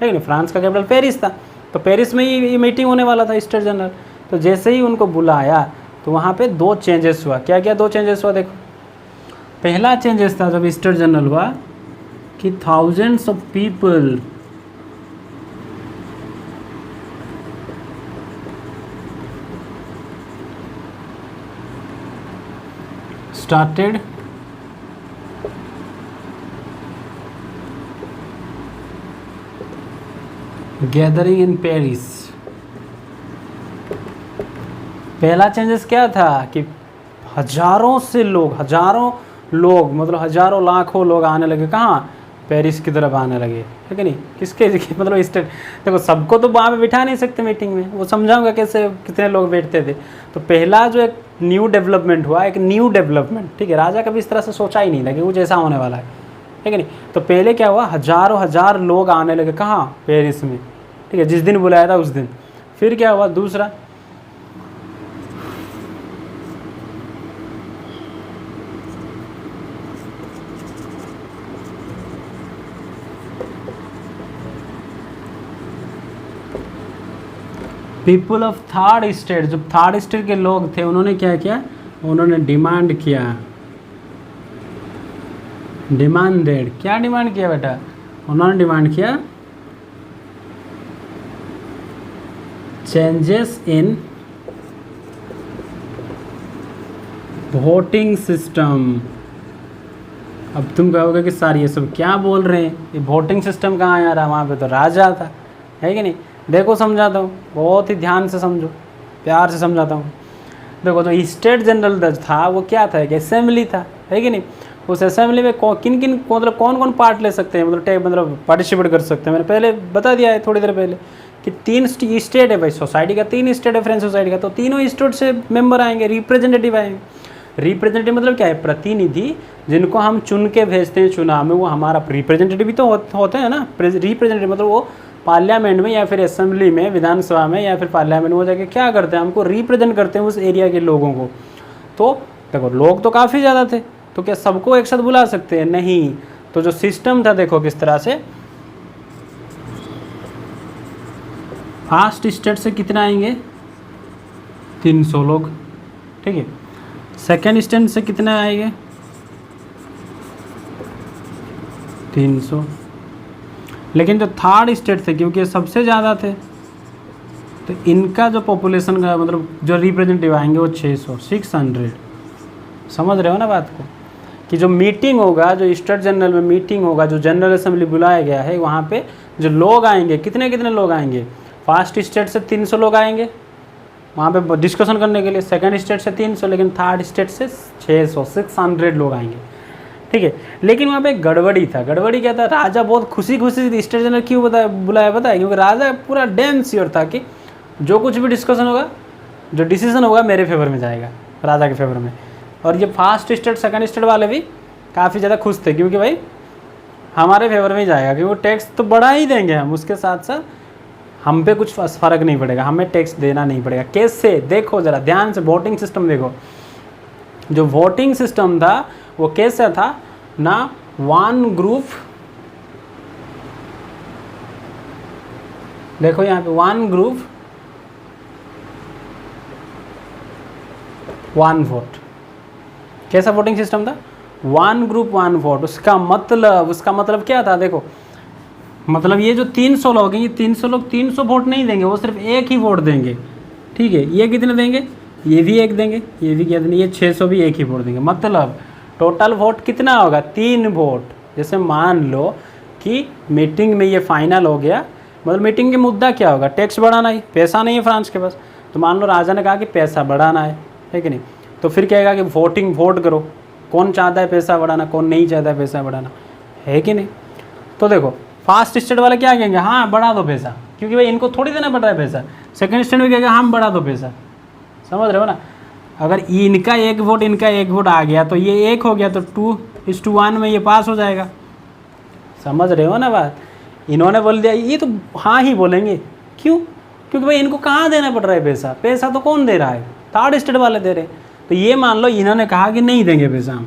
है कि नहीं? फ्रांस का कैपिटल पेरिस था, तो पेरिस में ही मीटिंग होने वाला था स्टेट जनरल। तो जैसे ही उनको बुलाया तो वहाँ पे दो चेंजेस हुआ। क्या क्या दो चेंजेस हुआ देखो। पहला चेंजेस था जब स्टेट जनरल हुआ कि thousands of people started gathering in Paris। पहला चेंजेस क्या था कि हजारों लोग मतलब हजारों लाखों लोग आने लगे। कहाँ? पेरिस की तरफ आने लगे, है कि नहीं? किसके मतलब स्टेट, देखो सबको तो वहाँ पे बिठा नहीं सकते मीटिंग में, वो समझाऊंगा कैसे कितने लोग बैठते थे। तो पहला जो एक न्यू डेवलपमेंट हुआ, एक न्यू डेवलपमेंट, ठीक है? राजा कभी इस तरह से सोचा ही नहीं था कि कुछ ऐसा होने वाला है कि नहीं? तो पहले क्या हुआ, हजार लोग आने लगे। कहाँ? पेरिस में, ठीक है, जिस दिन बुलाया था उस दिन। फिर क्या हुआ दूसरा, पीपल ऑफ थर्ड स्टेट, जो थर्ड स्टेट के लोग थे उन्होंने क्या किया, उन्होंने डिमांड किया, डिमांडेड। क्या डिमांड किया बेटा? उन्होंने डिमांड किया चेंजेस इन वोटिंग सिस्टम। अब तुम कहोगे कि सर ये सब क्या बोल रहे हैं, ये वोटिंग सिस्टम कहाँ आ रहा? वहाँ पे तो राजा था, है कि नहीं? देखो समझाता हूँ, बहुत ही ध्यान से समझो, प्यार से समझाता हूँ। देखो जो स्टेट जनरल था वो क्या था, एक असेंबली था, है कि नहीं? उस असेंबली में किन किन मतलब कौन कौन पार्ट ले सकते हैं, मतलब पार्टिसिपेट कर सकते हैं। मैंने पहले बता दिया है थोड़ी देर पहले कि 3 स्टेट है भाई, सोसाइटी का 3 स्टेट है फ्रेंच सोसाइटी का, तो तीनों स्टेट से मेंबर आएंगे, रिप्रेजेंटेटिव आएंगे। रिप्रेजेंटेटिव मतलब क्या है? प्रतिनिधि, जिनको हम चुन के भेजते हैं चुनाव में, वो हमारा रिप्रेजेंटेटिव भी तो होते हैं ना। रिप्रेजेंटेटिव मतलब वो पार्लियामेंट में या फिर असेंबली में, विधानसभा में या फिर पार्लियामेंट में वो जाके क्या करते हैं, हमको रिप्रेजेंट करते हैं उस एरिया के लोगों को। तो देखो लोग तो काफ़ी ज़्यादा थे, तो क्या सबको एक साथ बुला सकते हैं? नहीं। तो जो सिस्टम था देखो किस तरह से, फर्स्ट स्टेट से कितना आएंगे? 300 लोग, ठीक है। सेकेंड स्टेट से कितना आएंगे? 300। लेकिन जो थर्ड स्टेट थे, क्योंकि सबसे ज़्यादा थे, तो इनका जो पॉपुलेशन का मतलब जो रिप्रेजेंटेटिव आएंगे वो 600। समझ रहे हो ना बात को? कि जो मीटिंग होगा, जो स्टेट जनरल में मीटिंग होगा, जो जनरल असेंबली बुलाया गया है, वहाँ पे जो लोग आएंगे, कितने कितने लोग आएंगे? फर्स्ट स्टेट से 300 लोग आएंगे वहाँ पे डिस्कशन करने के लिए, सेकंड स्टेट से 300, लेकिन थर्ड स्टेट से 600 लोग आएंगे, ठीक है। लेकिन वहाँ पे गड़बड़ी था। गड़बड़ी क्या था? राजा बहुत खुशी से स्टेट जनरल क्यों बुलाया पता है? क्योंकि राजा पूरा डैम श्योर था कि जो कुछ भी डिस्कशन होगा, जो डिसीजन होगा मेरे फेवर में जाएगा, राजा के फेवर में। और ये फर्स्ट स्टेट सेकंड स्टेट वाले भी काफ़ी ज़्यादा खुश थे, क्योंकि भाई हमारे फेवर में ही जाएगा, क्योंकि वो टैक्स तो बढ़ा ही देंगे हम, उसके साथ साथ हम पे कुछ फ़र्क नहीं पड़ेगा, हमें टैक्स देना नहीं पड़ेगा। कैसे? देखो ज़रा ध्यान से, वोटिंग सिस्टम देखो। जो वोटिंग सिस्टम था वो कैसा था ना, वन ग्रुप, देखो यहाँ पे वन ग्रुप वन वोट। कैसा वोटिंग सिस्टम था? वन ग्रुप वन वोट, उसका मतलब क्या था देखो, मतलब ये जो 300 लोग हैं, ये 300 लोग 300 वोट नहीं देंगे, वो सिर्फ एक ही वोट देंगे, ठीक है। ये कितने देंगे, ये भी एक देंगे, ये भी क्या देंगे, ये 600 भी एक ही वोट देंगे। मतलब टोटल वोट कितना होगा, 3 वोट। जैसे मान लो कि मीटिंग में ये फाइनल हो गया, मतलब मीटिंग के मुद्दा क्या होगा, टैक्स बढ़ाना ही, पैसा नहीं है फ्रांस के पास, तो मान लो राजा ने कहा कि पैसा बढ़ाना है कि नहीं, तो फिर कहेगा कि वोट करो, कौन चाहता है पैसा बढ़ाना, कौन नहीं चाहता है पैसा बढ़ाना, है कि नहीं। तो देखो फर्स्ट स्टेट वाले क्या कहेंगे, हाँ बढ़ा दो पैसा, क्योंकि भाई इनको थोड़ी देना पड़ रहा है पैसा। सेकंड स्टेट में कहेगा हम बढ़ा दो पैसा, समझ रहे हो ना। अगर इनका एक वोट इनका एक वोट आ गया तो ये एक हो गया, तो 2:1 में ये पास हो जाएगा, समझ रहे हो ना बात। इन्होंने बोल दिया, ये तो हाँ ही बोलेंगे, क्यों, क्योंकि भाई इनको कहाँ देना पड़ रहा है पैसा, पैसा तो कौन दे रहा है, थर्ड स्टेट वाले दे रहे। तो ये मान लो इन्होंने कहा कि नहीं देंगे पैसा हम,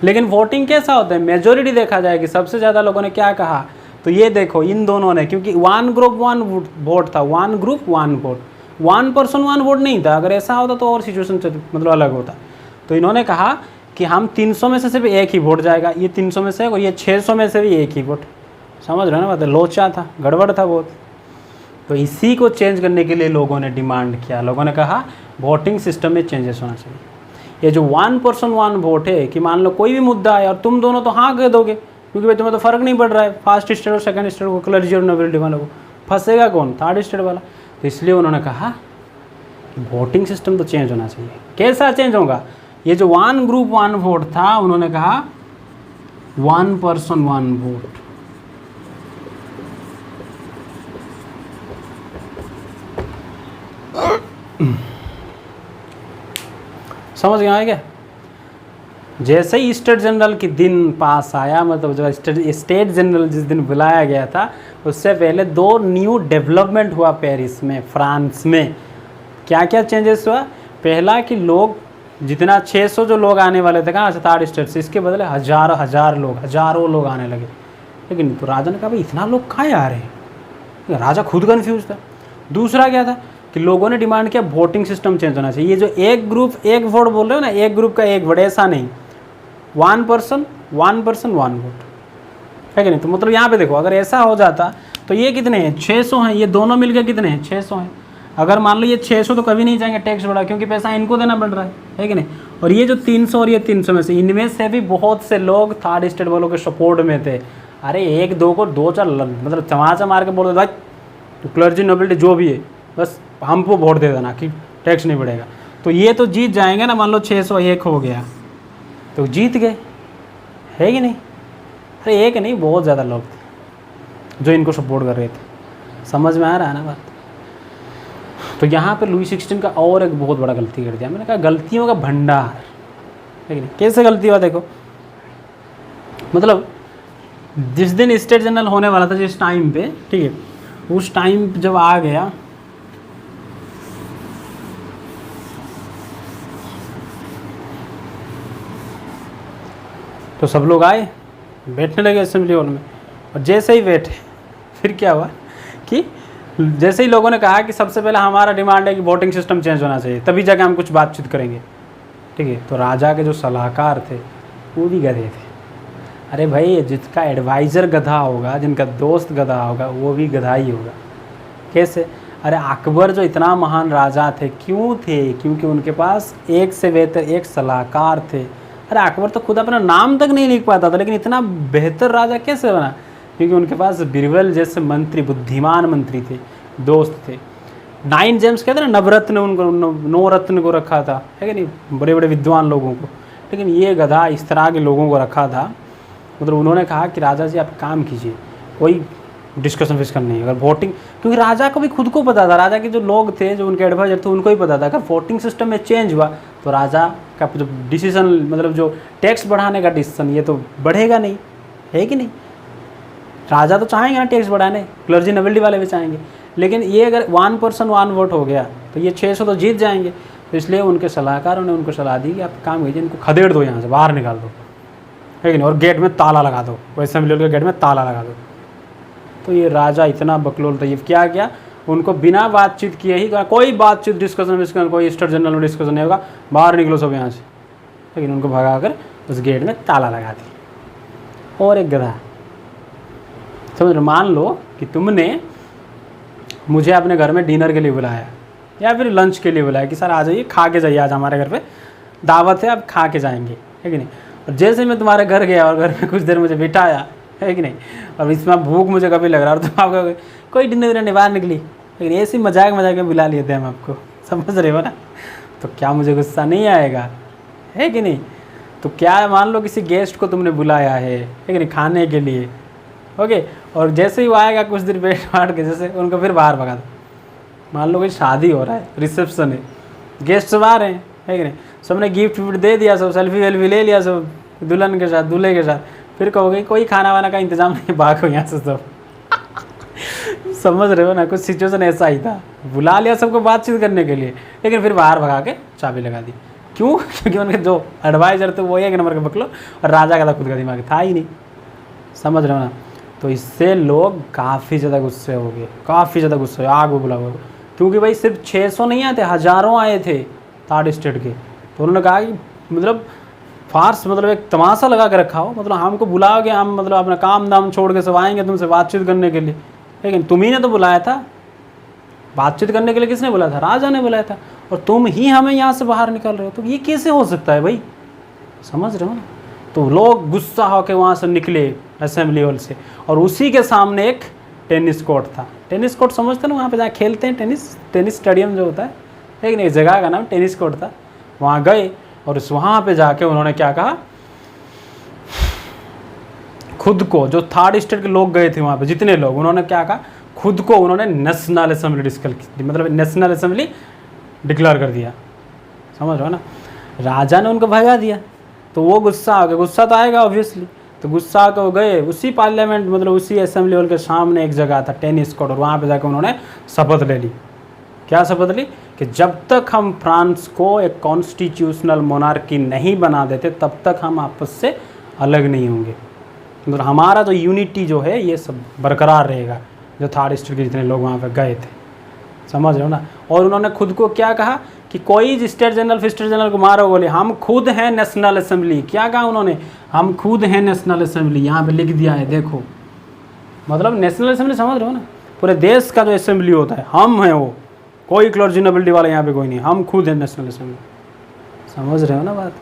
लेकिन वोटिंग कैसा होता है, मेजोरिटी देखा जाएगी, सबसे ज़्यादा लोगों ने क्या कहा, तो ये देखो इन दोनों ने, क्योंकि वन ग्रुप वन वोट था, one group one vote, 1 person 1 vote नहीं था। अगर ऐसा होता तो और सिचुएशन मतलब अलग होता। तो इन्होंने कहा कि हम 300 में से सिर्फ एक ही वोट जाएगा, ये 300 में से, और ये 600 में से भी एक ही वोट, समझ रहे हो ना बात, लोचा था, गड़बड़ था बहुत। तो इसी को चेंज करने के लिए लोगों ने डिमांड किया, लोगों ने कहा वोटिंग सिस्टम में चेंजेस होना चाहिए। ये जो 1 पर्सन 1 वोट है, कि मान लो कोई भी मुद्दा है और तुम दोनों तो हाँ कह दोगे, क्योंकि भाई तुम्हें तो फ़र्क नहीं पड़ रहा है, फर्स्ट स्टेट और सेकंड स्टेट को, क्लर्जी और नोबिलिटी वालों को, फंसेगा कौन, थर्ड स्टेट वाला। तो इसलिए उन्होंने कहा कि वोटिंग सिस्टम तो चेंज होना चाहिए। कैसा चेंज होगा, ये जो 1 ग्रुप 1 वोट था, उन्होंने कहा 1 पर्सन 1 वोट। समझ गया है क्या। जैसे ही स्टेट जनरल की दिन पास आया, मतलब जो स्टेट जनरल जिस दिन बुलाया गया था, उससे पहले 2 न्यू डेवलपमेंट हुआ पेरिस में, फ्रांस में। क्या क्या चेंजेस हुआ, पहला कि लोग जितना 600 जो लोग आने वाले थे कहाँ से, थर्ड स्टेट से, इसके बदले हजारों लोग आने लगे। लेकिन तो राजा ने कहा भाई इतना लोग कहाँ आ रहे हैं, राजा खुद कन्फ्यूज था। दूसरा क्या था कि लोगों ने डिमांड किया वोटिंग सिस्टम चेंज होना चाहिए। ये जो एक ग्रुप एक वोट बोल रहे हो ना, एक ग्रुप का एक वोट, ऐसा नहीं, 1 पर्सन 1 वोट, है कि नहीं। तो मतलब यहाँ पे देखो, अगर ऐसा हो जाता तो ये कितने हैं, 600 हैं, ये दोनों मिलकर कितने हैं, 600 हैं। अगर मान लो ये 600 तो कभी नहीं जाएंगे टैक्स बढ़ा, क्योंकि पैसा इनको देना पड़ रहा है कि नहीं। और ये जो 300 और ये 300 में से, इनमें से भी बहुत से लोग थर्ड स्टेट वालों के सपोर्ट में थे। अरे एक दो को 2-4 मतलब चमाचा मार के बोल दो भाई, तो क्लर्जी नोबिलिटी जो भी है, बस हमको वोट दे देना कि टैक्स नहीं बढ़ेगा। तो ये तो जीत जाएंगे ना, मान लो 601 हो गया तो जीत गए, है कि नहीं। अरे एक नहीं, बहुत ज़्यादा लोग थे जो इनको सपोर्ट कर रहे थे, समझ में आ रहा है ना बात। तो यहाँ पे लुई 16 का और एक बहुत बड़ा गलती कर दिया, मैंने कहा गलतियों का भंडार, लेकिन कैसे गलती हुआ देखो। मतलब जिस दिन स्टेट जनरल होने वाला था, जिस टाइम पे, ठीक है, उस टाइम जब आ गया तो सब लोग आए, बैठने लगे असेंबली हॉल में। और जैसे ही बैठे, फिर क्या हुआ कि जैसे ही लोगों ने कहा कि सबसे पहले हमारा डिमांड है कि वोटिंग सिस्टम चेंज होना चाहिए, तभी जाके हम कुछ बातचीत करेंगे, ठीक है। तो राजा के जो सलाहकार थे वो भी गधे थे। अरे भाई, जिसका एडवाइज़र गधा होगा, जिनका दोस्त गधा होगा, वो भी गधा ही होगा। कैसे, अरे अकबर जो इतना महान राजा थे, क्यों थे, क्योंकि उनके पास एक से बेहतर एक सलाहकार थे। अरे अकबर तो खुद अपना नाम तक नहीं लिख पाता था, लेकिन इतना बेहतर राजा कैसे बना, क्योंकि उनके पास बीरबल जैसे मंत्री, बुद्धिमान मंत्री थे, दोस्त थे। 9 जेम्स कहते हैं ना, नवरत्न, उनको 9 रत्न को रखा था, है कि नहीं, बड़े बड़े विद्वान लोगों को। लेकिन ये गधा इस तरह के लोगों को रखा था। मतलब उन्होंने कहा कि राजा जी आप काम कीजिए, कोई डिस्कशन विस्कशन नहीं, अगर वोटिंग, क्योंकि राजा को भी खुद को पता था, राजा के जो लोग थे, जो उनके एडवाइजर थे, उनको ही पता था अगर वोटिंग सिस्टम में चेंज हुआ तो राजा का जो डिसीजन, मतलब जो टैक्स बढ़ाने का डिसीजन, ये तो बढ़ेगा नहीं, है कि नहीं। राजा तो चाहेंगे ना टैक्स बढ़ाने, क्लर्जी नोबिलिटी वाले भी चाहेंगे। लेकिन ये अगर 1 पर्सन 1 वोट हो गया तो ये 600 तो जीत जाएंगे। तो इसलिए उनके सलाहकारों ने उनको सलाह दी कि आप काम कीजिए, इनको खदेड़ दो, यहाँ से बाहर निकाल दो, है कि नहीं, और गेट में ताला लगा दो, वैसे असेंबली के गेट में ताला लगा दो। तो ये राजा इतना बकलोल था, ये क्या किया, उनको बिना बातचीत किए ही, कोई बातचीत डिस्कशन विस्कशन, कोई स्टेट जनरल में डिस्कशन नहीं होगा, बाहर निकलो सब यहाँ से, लेकिन उनको भगाकर उस गेट में ताला लगा दिया। और एक गधा, समझ लो, मान लो कि तुमने मुझे अपने घर में डिनर के लिए बुलाया या फिर लंच के लिए बुलाया कि सर आ जाइए, खा के जाइए, आज हमारे घर पे दावत है, आप खा के जाएंगे, है कि नहीं। और जैसे मैं तुम्हारे घर गया और घर में कुछ देर मुझे बिठाया, है कि नहीं, और इसमें भूख मुझे कभी लग रहा और तुम आपको कोई डिनर विनर बाहर निकली, लेकिन ऐसी मजाक में बुला लिए थे हम आपको, समझ रहे हो ना, तो क्या मुझे गुस्सा नहीं आएगा, है कि नहीं। तो क्या मान लो किसी गेस्ट को तुमने बुलाया है कि नहीं, खाने के लिए, ओके, और जैसे ही वो आएगा कुछ देर बैठ बांट के जैसे उनको फिर बाहर भगा दो। मान लो कोई शादी हो रहा है, रिसेप्शन है, गेस्ट सब आ रहे हैं, है कि नहीं, सबने गिफ्ट विफ्ट दे दिया, सब सेल्फी वेल्फी ले लिया सब दुल्हन के साथ दूल्हे के साथ, फिर कहोगे कोई खाना वाना का इंतजाम नहीं, भागो यहाँ से सब। समझ रहे हो ना, कुछ सिचुएशन ऐसा ही था, बुला लिया सबको बातचीत करने के लिए, लेकिन फिर बाहर भगा के चाबी लगा दी। क्यों? क्योंकि उनके जो एडवाइजर थे वो एक नंबर के बकलो, और राजा का था खुद का दिमाग था ही नहीं, समझ रहे हो ना। तो इससे लोग काफ़ी ज़्यादा गुस्से हो गए, काफ़ी ज़्यादा गुस्से हो, आग बुला हुआ, क्योंकि भाई सिर्फ 600 नहीं आते, हज़ारों आए थे थर्ड स्टेट के। तो उन्होंने कहा कि मतलब फार्स, मतलब एक तमाशा लगा के रखा हो, मतलब हमको बुलाओगे, हम मतलब अपना काम दाम छोड़ के सब आएंगे तुमसे बातचीत करने के लिए, लेकिन तुम्ही ने तो बुलाया था बातचीत करने के लिए। किसने बुलाया था? राजा ने बुलाया था, और तुम ही हमें यहाँ से बाहर निकल रहे हो, तो ये कैसे हो सकता है भाई, समझ रहे हो ना। तो लोग गुस्सा होकर वहाँ से निकले असेंबली हॉल से, और उसी के सामने एक टेनिस कोर्ट था। टेनिस कोर्ट समझते ना, वहाँ पे जहाँ खेलते हैं टेनिस स्टेडियम जो होता है, एक नहीं, जगह का नाम टेनिस कोर्ट था। वहाँ गए और वहाँ पे जाके उन्होंने क्या कहा, खुद को, जो थर्ड स्टेट के लोग गए थे वहाँ पे जितने लोग, उन्होंने क्या कहा, खुद को उन्होंने नेशनल असेंबली मतलब नेशनल असेंबली डिक्लेयर कर दिया, समझ रहे हो ना। राजा ने उनको भगा दिया, तो वो गुस्सा आ गया, गुस्सा तो आएगा ऑब्वियसली, तो गुस्सा आकर वो गए उसी पार्लियामेंट, मतलब उसी असेंबली हॉल के सामने एक जगह था टेनिस कोर्ट, और वहाँ पे जाकर उन्होंने शपथ ले ली। क्या शपथ ली? कि जब तक हम फ्रांस को एक कॉन्स्टिट्यूशनल मोनार्की नहीं बना देते तब तक हम आपस से अलग नहीं होंगे, मतलब हमारा जो यूनिटी जो है ये सब बरकरार रहेगा। जो थर्ड स्टेट के जितने लोग वहाँ पे गए थे, समझ रहे हो ना। और उन्होंने खुद को क्या कहा कि कोई स्टेट जनरल फिस्टेट जनरल को मारो बोले, हम खुद हैं नेशनल असेंबली। क्या कहा उन्होंने? हम खुद हैं नेशनल असेंबली, यहाँ पे लिख दिया है देखो, मतलब नेशनल असेंबली, समझ रहे हो ना, पूरे देश का जो असेंबली होता है हम हैं वो, कोई क्लर्जी नोबिलिटी वाला यहाँ पे कोई नहीं, हम खुद हैं नेशनल असेंबली, समझ रहे हो ना बात।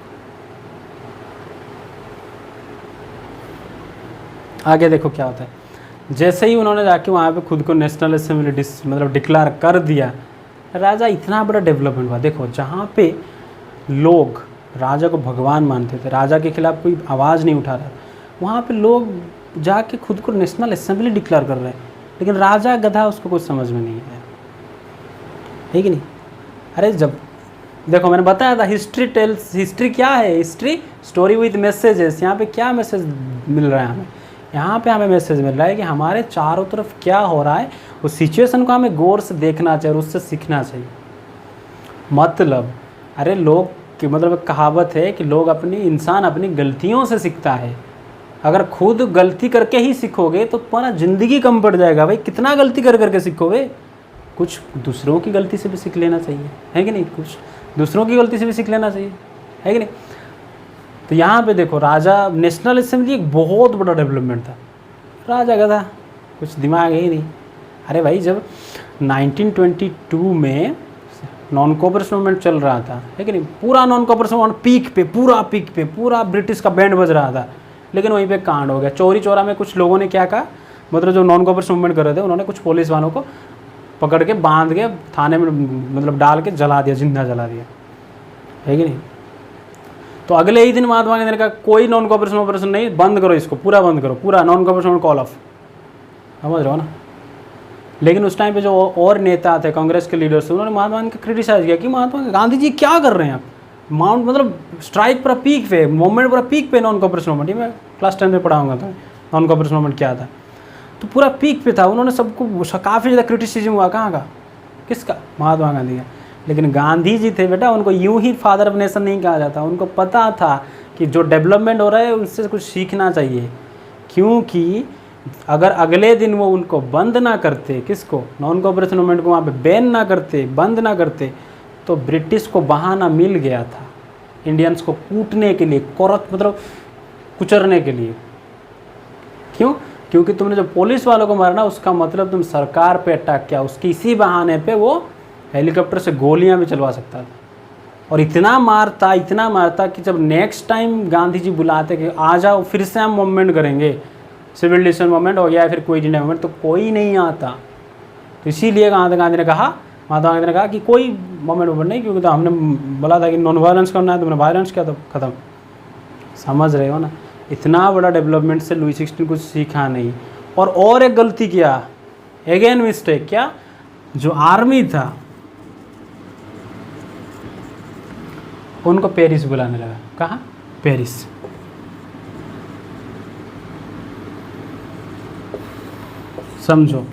आगे देखो क्या होता है, जैसे ही उन्होंने जाके वहाँ पे खुद को नेशनल असेंबली मतलब डिक्लेयर कर दिया, राजा इतना बड़ा डेवलपमेंट हुआ। देखो जहाँ पे लोग राजा को भगवान मानते थे, राजा के खिलाफ कोई आवाज़ नहीं उठा रहा, वहाँ पे लोग जाके खुद को नेशनल असेंबली डिक्लेयर कर रहे हैं, लेकिन राजा गधा, उसको कुछ समझ में नहीं आया, है कि नहीं। अरे जब देखो मैंने बताया था हिस्ट्री टेल्स, हिस्ट्री क्या है, हिस्ट्री स्टोरी विद मैसेजेस। यहाँ पे क्या मैसेज मिल रहा है हमें? यहाँ पे हमें मैसेज मिल रहा है कि हमारे चारों तरफ क्या हो रहा है, उस सिचुएशन को हमें गौर से देखना चाहिए और उससे सीखना चाहिए। मतलब अरे लोग की मतलब कहावत है कि लोग इंसान अपनी गलतियों से सीखता है। अगर खुद गलती करके ही सीखोगे तो तुम्हारा ज़िंदगी कम पड़ जाएगा भाई। कितना गलती कर करके सीखोगे? कुछ दूसरों की गलती से भी सीख लेना चाहिए, है कि नहीं। कुछ दूसरों की गलती से भी सीख लेना चाहिए, है कि नहीं। तो यहाँ पे देखो राजा, नेशनल असेंबली एक बहुत बड़ा डेवलपमेंट था। राजा का था कुछ दिमाग ही नहीं। अरे भाई जब 1922 में नॉन कॉपरेशन मूवमेंट चल रहा था, है कि नहीं, पूरा नॉन कॉपरेशन मूवमेंट पीक पे पूरा ब्रिटिश का बैंड बज रहा था, लेकिन वहीं पे कांड हो गया। चोरी चोरा में कुछ लोगों ने क्या कहा, मतलब जो नॉन कॉपरेशन मूवमेंट कर रहे थे उन्होंने कुछ पुलिस वालों को पकड़ के बांध के थाने में मतलब डाल के जला दिया, जिंदा जला दिया, है कि नहीं। तो अगले ही दिन महात्मा गांधी ने कहा कोई नॉन कॉपरेशन ऑपरेशन नहीं, बंद करो इसको, पूरा बंद करो, पूरा नॉन कॉपरेशन कॉल ऑफ, समझ रहे हो ना। लेकिन उस टाइम पे जो और नेता थे कांग्रेस के लीडर्स, उन्होंने महात्मा गांधी को क्रिटिसाइज किया कि महात्मा गांधी जी क्या कर रहे हैं आप, माउंट मतलब स्ट्राइक पूरा पीक पे, मूवमेंट पूरा पीक पे, नॉन कॉपरेशन मूवमेंट, ये मैं क्लास 10 में पढ़ाऊंगा तो नॉन कॉपरेशन मूवमेंट क्या था, तो पूरा पीक पे था। उन्होंने सबको काफ़ी ज़्यादा क्रिटिसिज्म हुआ, कहाँ का, किसका, महात्मा गांधी का। लेकिन गांधी जी थे बेटा, उनको यूं ही फादर ऑफ नेशन नहीं कहा जाता। उनको पता था कि जो डेवलपमेंट हो रहा है उससे कुछ सीखना चाहिए, क्योंकि अगर अगले दिन वो उनको बंद ना करते, किसको, नॉन कॉपरेशन मूवमेंट को वहाँ पे बैन ना करते, बंद ना करते, तो ब्रिटिश को बहाना मिल गया था इंडियंस को कूटने के लिए, मतलब कुचरने के लिए। क्यों? क्योंकि तुमने जो पुलिस वालों को मारा ना, उसका मतलब तुम सरकार पे अटैक किया, उसकी इसी बहाने पे वो हेलीकॉप्टर से गोलियां भी चलवा सकता था। और इतना मारता कि जब नेक्स्ट टाइम गांधी जी बुलाते कि आ जाओ फिर से हम मूवमेंट करेंगे, सिविल डिसोसिएशन मूवमेंट हो गया या फिर क्विट इंडिया मूवमेंट, तो कोई नहीं आता। तो इसीलिए महात्मा गांधी ने कहा कि कोई मूवमेंट नहीं, क्योंकि तो हमने बोला था कि नॉन वायलेंस करना है, तुमने वायलेंस किया तो ख़त्म। समझ रहे हो ना? इतना बड़ा डेवलपमेंट से लुई 16 कुछ सीखा नहीं। और एक गलती किया, अगेन मिस्टेक क्या, जो आर्मी था उनको पेरिस बुलाने लगा। कहाँ? पेरिस। समझो,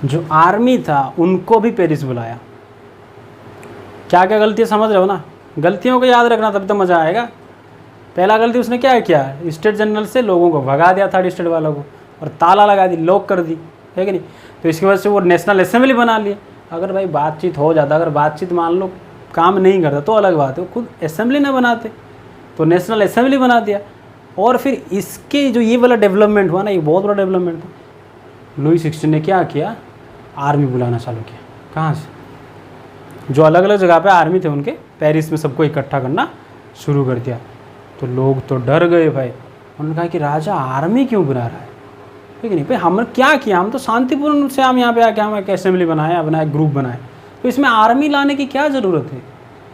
जो आर्मी था उनको भी पेरिस बुलाया। क्या क्या गलतियाँ समझ रहे हो ना? गलतियों को याद रखना, तब तो मज़ा आएगा। पहला गलती उसने क्या किया, स्टेट जनरल से लोगों को भगा दिया, थर्ड स्टेट वालों को, और ताला लगा दी, लॉक कर दी, है कि नहीं? तो इसकी वजह से वो नेशनल असेंबली बना लिए। अगर भाई बातचीत हो जाता, अगर बातचीत मान लो काम नहीं करता तो अलग बात है, वो खुद असेंबली ना बनाते, तो नेशनल असेंबली बना दिया। और फिर इसके जो ये वाला डेवलपमेंट हुआ ना, ये बहुत बड़ा डेवलपमेंट था। लुई 16 ने क्या किया, आर्मी बुलाना चालू किया। कहाँ से? जो अलग अलग जगह पे आर्मी थे उनके, पेरिस में सबको इकट्ठा करना शुरू कर दिया। तो लोग तो डर गए भाई। उन्होंने कहा कि राजा आर्मी क्यों बुला रहा है, ठीक नहीं भाई, हमने क्या किया, हम तो शांतिपूर्ण से हम यहाँ पे आके हम एक असेंबली बनाए, ग्रुप बनाए, तो इसमें आर्मी लाने की क्या ज़रूरत है?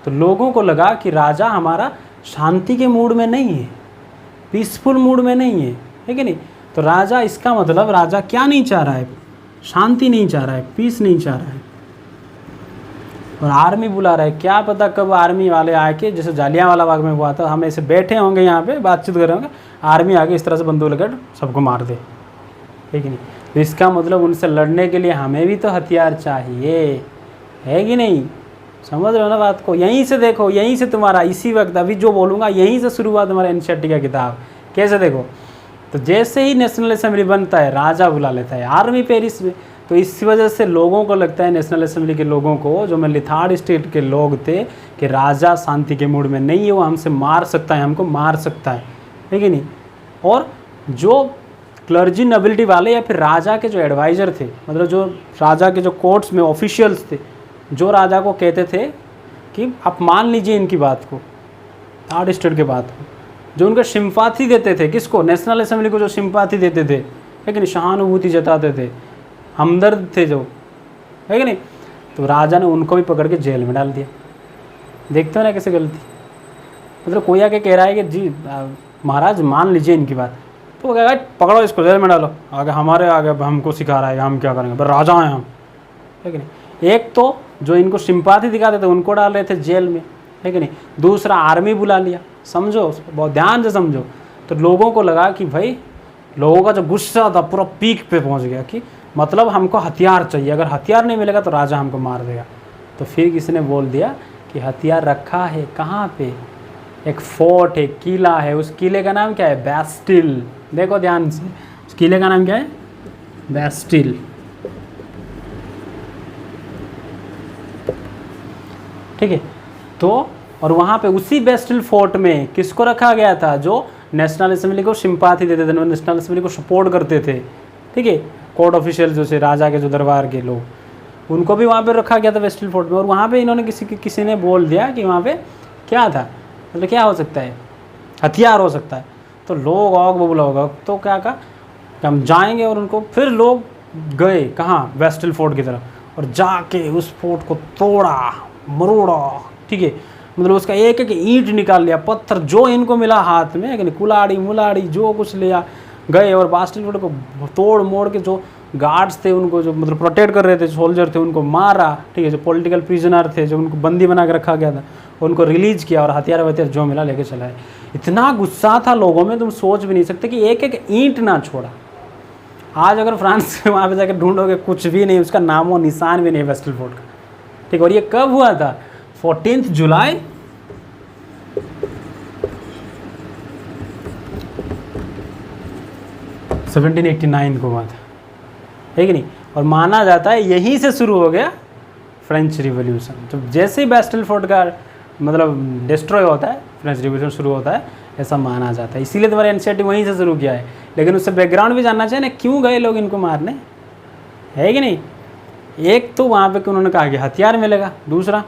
तो लोगों को लगा कि राजा हमारा शांति के मूड में नहीं है, पीसफुल मूड में नहीं है कि नहीं? तो राजा, इसका मतलब राजा क्या नहीं चाह रहा है, शांति नहीं चाह रहा है, पीस नहीं चाह रहा है, और आर्मी बुला रहा है। क्या पता कब आर्मी वाले आके, जैसे जालियांवाला बाग में हुआ था, हम ऐसे बैठे होंगे यहाँ पे बातचीत कर रहे होंगे, आर्मी आके इस तरह से बंदूक लेकर सबको मार दे, है कि नहीं? तो इसका मतलब उनसे लड़ने के लिए हमें भी तो हथियार चाहिए, है कि नहीं? समझ रहे हो ना बात को? यहीं से देखो, यहीं से तुम्हारा इसी वक्त अभी जो बोलूँगा यहीं से शुरू हुआ तुम्हारा एनसीईआरटी का किताब। कैसे देखो, तो जैसे ही नेशनल असेंबली बनता है, राजा बुला लेता है आर्मी पेरिस में। तो इस वजह से लोगों को लगता है, नेशनल असेंबली के लोगों को, जो मिलिट्री थर्ड स्टेट के लोग थे, कि राजा शांति के मूड में नहीं है, वो हमसे मार सकता है, हमको मार सकता है कि नहीं? और जो क्लर्जी नोबिलिटी वाले या फिर राजा के जो एडवाइज़र थे, मतलब जो राजा के जो कोर्ट्स में ऑफिशियल्स थे, जो राजा को कहते थे कि आप मान लीजिए इनकी बात को, थर्ड स्टेट के बात को, जो उनका सिंपाथी देते थे, किसको? नेशनल असेंबली को जो सिंपाथी देते थे, है कि नहीं? सहानुभूति जताते थे, हमदर्द थे जो, है कि नहीं? तो राजा ने उनको भी पकड़ के जेल में डाल दिया। देखते हो ना कैसे गलती? मतलब कोई आके कह रहा है कि जी महाराज मान लीजिए इनकी बात, तो वो कहेगा पकड़ो इसको जेल में डालो, आगे हमारे आगे हमको सिखा रहा है, हम क्या करेंगे, पर राजा हैं हम, है कि नहीं? एक तो जो इनको सिंपाथी दिखाते थे उनको डाल रहे थे जेल में, है कि नहीं? दूसरा आर्मी बुला लिया। समझो, बहुत ध्यान से समझो। तो लोगों को लगा कि भाई, लोगों का जो गुस्सा था पूरा पीक पे पहुंच गया कि मतलब हमको हथियार चाहिए, अगर हथियार नहीं मिलेगा तो राजा हमको मार देगा। तो फिर किसी ने बोल दिया कि हथियार रखा है कहाँ पे, एक फोर्ट है, किला है, उस किले का नाम क्या है? बैस्टिल। देखो ध्यान से, उस किले का नाम क्या है? बैस्टिल। ठीक है। तो और वहाँ पे उसी बैस्टिल फोर्ट में किसको रखा गया था? जो नेशनल असेंबली को सिंपाथी देते थे, नेशनल असेंबली को सपोर्ट करते थे, ठीक है, कोर्ट ऑफिशियल जो से राजा के जो दरबार के लोग, उनको भी वहाँ पे रखा गया था बैस्टिल फोर्ट में। और वहाँ पे इन्होंने किसी ने बोल दिया कि वहाँ पे क्या था, मतलब क्या हो सकता है, हथियार हो सकता है। तो लोग ऑग बबूला होगा, तो क्या कहा कि हम जाएंगे, और उनको फिर लोग गए कहाँ? बैस्टिल फोर्ट की तरफ, और जाके उस फोर्ट को तोड़ा मरोड़ा, ठीक है, मतलब उसका एक एक ईंट निकाल लिया, पत्थर जो इनको मिला हाथ में, कि कुलाड़ी मुलाड़ी जो कुछ लिया, गए और बैस्टिल फोर्ट को तोड़ मोड़ के जो गार्ड्स थे उनको, जो मतलब प्रोटेक्ट कर रहे थे, सोल्जर थे, उनको मारा, ठीक है, जो पॉलिटिकल प्रिजनर थे, जो उनको बंदी बना के रखा गया था, उनको रिलीज किया, और हथियार वथियार जो मिला लेके चलाए। इतना गुस्सा था लोगों में, तुम सोच भी नहीं सकते कि एक एक ईंट ना छोड़ा। आज अगर फ्रांस में वहाँ पे जाकर ढूंढोगे, कुछ भी नहीं, उसका नामो निशान भी नहीं बैस्टिल फोर्ट का, ठीक। और ये कब हुआ था? 14 जुलाई 1789 को हुआ था, है कि नहीं? और माना जाता है यहीं से शुरू हो गया फ्रेंच रिवॉल्यूशन। तो जैसे ही बैस्टिल फोर्ट का मतलब डिस्ट्रॉय होता है, फ्रेंच रिवॉल्यूशन शुरू होता है, ऐसा माना जाता है। इसीलिए तुम्हारे एनसीईआरटी वहीं से शुरू किया है। लेकिन उससे बैकग्राउंड भी जानना चाहिए ना, क्यों गए लोग इनको मारने, है कि नहीं। एक तो वहाँ पे उन्होंने कहा कि हथियार मिलेगा, दूसरा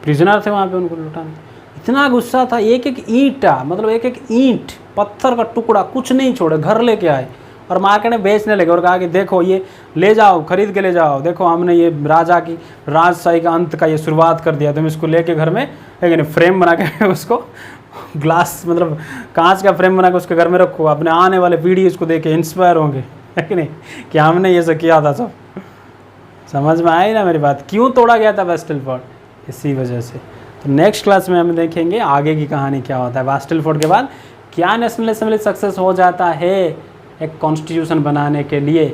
प्रिजनर थे वहाँ पे, उनको लुटाने। इतना गुस्सा था, एक एक ईंटा, मतलब एक एक ईंट, पत्थर का टुकड़ा कुछ नहीं छोड़े, घर लेके आए और मार्केट में बेचने लगे और कहा कि देखो ये ले जाओ, खरीद के ले जाओ, देखो हमने ये राजा की राजशाही का अंत का ये शुरुआत कर दिया, तुम इसको लेके घर में लेकिन फ्रेम बना के उसको ग्लास मतलब कांच का फ्रेम बना के उसके घर में रखो, अपने आने वाले पीढ़ी इसको देख के इंस्पायर होंगे, है कि नहीं, कि हमने ये सब किया था। सब समझ में आई ना मेरी बात, क्यों तोड़ा गया था बास्टिल फोर्ट, इसी वजह से। तो नेक्स्ट क्लास में हम देखेंगे आगे की कहानी क्या होता है, बास्टिल फोर्ट के बाद क्या नेशनल असेंबली सक्सेस हो जाता है एक कॉन्स्टिट्यूशन बनाने के लिए,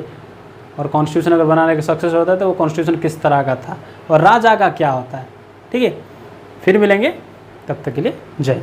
और कॉन्स्टिट्यूशन अगर बनाने के सक्सेस होता है तो वो कॉन्स्टिट्यूशन किस तरह का था, और राजा का क्या होता है। ठीक है, फिर मिलेंगे, तब तक के लिए जय।